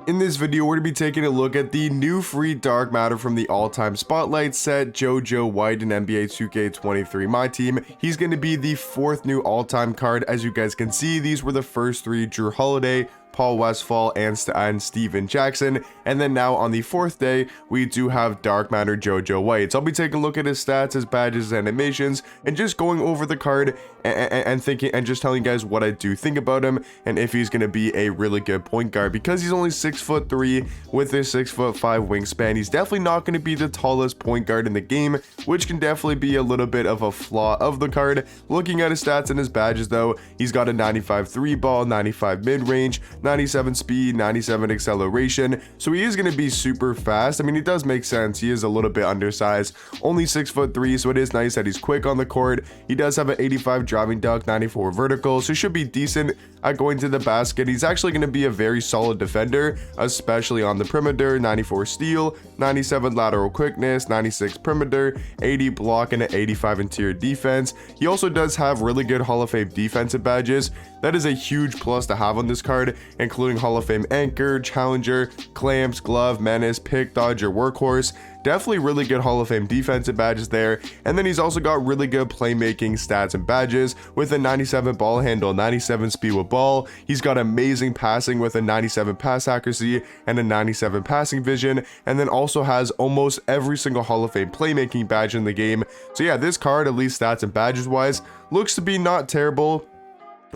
In this video, we're going to be taking a look at the new free dark matter from the all-time spotlight set, JoJo White in NBA 2K23 Myteam. He's going to be the fourth new all-time card. As you guys can see, these were the first three: Drew Holiday, Paul Westphal, and Steven Jackson. And then now on the fourth day, we do have dark matter JoJo White. So I'll be taking a look at his stats, his badges, animations, and just going over the card and thinking and just telling you guys what I do think about him and if he's going to be a really good point guard. Because he's only 6'3" with a 6'5" wingspan, he's definitely not going to be the tallest point guard in the game, which can definitely be a little bit of a flaw of the card. Looking at his stats and his badges though, he's got a 95 3 ball, 95 mid-range, 97 speed, 97 acceleration, so he is going to be super fast. I mean, it does make sense. He is a little bit undersized, only 6'3", so it is nice that he's quick on the court. He does have an 85 driving dunk, 94 vertical, so should be decent at going to the basket. He's actually going to be a very solid defender, especially on the perimeter. 94 steal, 97 lateral quickness, 96 perimeter, 80 block, and an 85 interior defense. He also does have really good Hall of Fame defensive badges. That is a huge plus to have on this card, including Hall of Fame anchor, challenger, clamps, glove, menace, pick, dodger, workhorse. Definitely really good Hall of Fame defensive badges there. And then he's also got really good playmaking stats and badges with a 97 ball handle, 97 speed with ball. He's got amazing passing with a 97 pass accuracy and a 97 passing vision, and then also has almost every single Hall of Fame playmaking badge in the game. So yeah, this card, at least stats and badges wise, looks to be not terrible.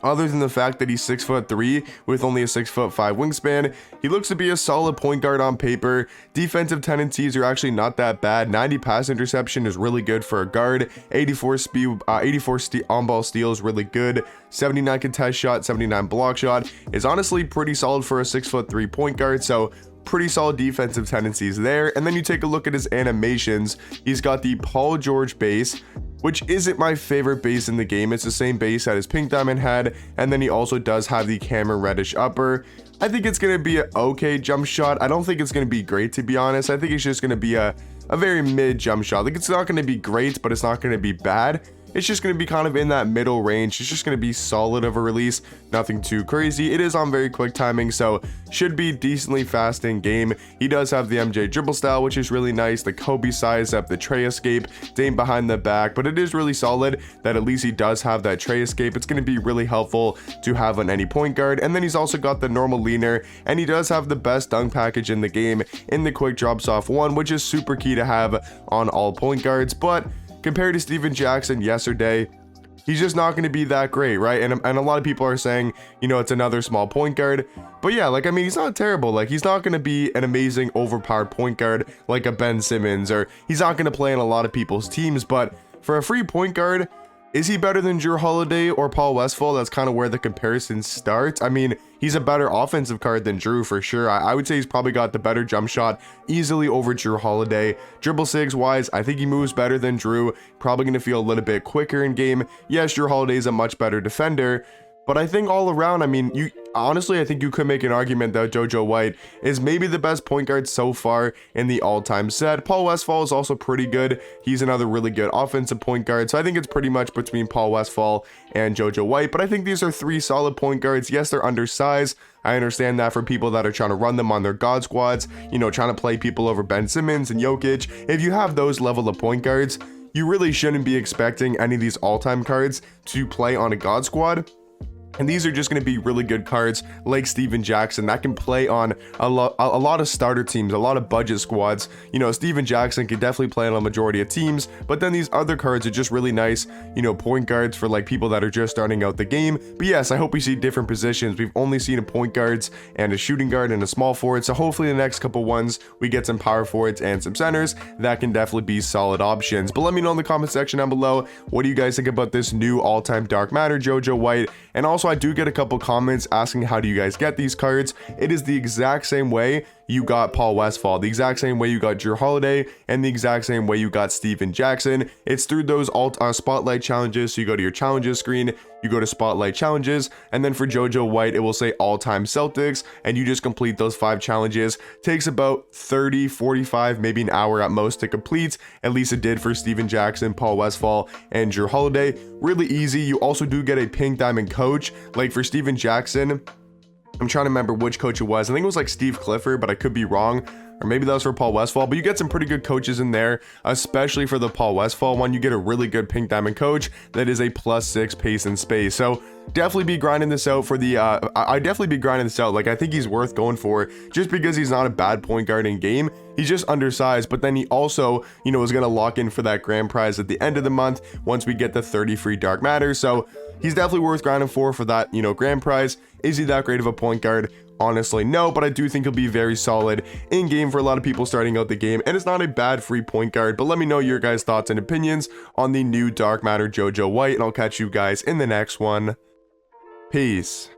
Other than the fact that he's 6'3" with only a 6'5" wingspan, he looks to be a solid point guard on paper. Defensive tendencies are actually not that bad. 90 pass interception is really good for a guard. 84 speed, 84 on-ball steal is really good. 79 contest shot, 79 block shot is honestly pretty solid for a 6'3" point guard. So pretty solid defensive tendencies there. And then you take a look at his animations. He's got the Paul George base, which isn't my favorite base in the game. It's the same base that his Pink Diamond had, and then he also does have the Cameron Reddish upper. I think it's going to be an okay jump shot. I don't think it's going to be great, to be honest. I think it's just going to be a very mid jump shot. Like, it's not going to be great, but it's not going to be bad. It's just going to be kind of in that middle range. It's just going to be solid of a release, nothing too crazy. It is on very quick timing, so should be decently fast in game. He does have the MJ dribble style, which is really nice. The Kobe size up, the tray escape, Dame behind the back, but it is really solid that at least he does have that tray escape. It's going to be really helpful to have on any point guard. And then he's also got the normal leaner, and he does have the best dunk package in the game in the quick drops off one, which is super key to have on all point guards. But compared to Steven Jackson yesterday, he's just not going to be that great, right? And a lot of people are saying, you know, it's another small point guard. But yeah, like, I mean, he's not terrible. Like, he's not going to be an amazing overpowered point guard like a Ben Simmons, or he's not going to play in a lot of people's teams. But for a free point guard, is he better than Drew Holiday or Paul Westphal? That's kind of where the comparison starts. I mean, he's a better offensive card than Drew for sure. I would say he's probably got the better jump shot easily over Drew Holiday. Dribble sigs wise, I think he moves better than Drew. Probably going to feel a little bit quicker in game. Yes, Drew Holiday is a much better defender, but I think all around, I mean, I think you could make an argument that JoJo White is maybe the best point guard so far in the all-time set. Paul Westphal is also pretty good. He's another really good offensive point guard. So I think it's pretty much between Paul Westphal and JoJo White. But I think these are three solid point guards. Yes, they're undersized. I understand that for people that are trying to run them on their god squads, you know, trying to play people over Ben Simmons and Jokic. If you have those level of point guards, you really shouldn't be expecting any of these all-time cards to play on a god squad. And these are just going to be really good cards like Steven Jackson that can play on a lot of starter teams, a lot of budget squads. You know, Steven Jackson can definitely play on a majority of teams, but then these other cards are just really nice, you know, point guards for like people that are just starting out the game. But yes, I hope we see different positions. We've only seen a point guards and a shooting guard and a small forward. So hopefully the next couple ones, we get some power forwards and some centers that can definitely be solid options. But let me know in the comment section down below, what do you guys think about this new all-time dark matter JoJo White? And also, I do get a couple comments asking how do you guys get these cards. It is the exact same way you got Paul Westphal, the exact same way you got Drew Holiday, and the exact same way you got Steven Jackson. It's through those spotlight challenges. So you go to your challenges screen, you go to spotlight challenges, and then for JoJo White, it will say all-time Celtics, and you just complete those 5 challenges. Takes about 30, 45, maybe an hour at most to complete. At least it did for Steven Jackson, Paul Westphal, and Drew Holiday. Really easy. You also do get a Pink Diamond coach. Like for Steven Jackson, I'm trying to remember which coach it was. I think it was like Steve Clifford, but I could be wrong. Or maybe that was for Paul Westphal, but you get some pretty good coaches in there, especially for the Paul Westphal one. You get a really good pink diamond coach that is a +6 pace and space. So definitely be grinding this out for the, I definitely be grinding this out. Like, I think he's worth going for just because he's not a bad point guard in game. He's just undersized, but then he also, you know, is going to lock in for that grand prize at the end of the month once we get the 30 free dark matter. So he's definitely worth grinding for that, you know, grand prize. Is he that great of a point guard? Honestly, no, but I do think he'll be very solid in game for a lot of people starting out the game, and it's not a bad free point guard. But let me know your guys' thoughts and opinions on the new dark matter JoJo White, and I'll catch you guys in the next one. Peace.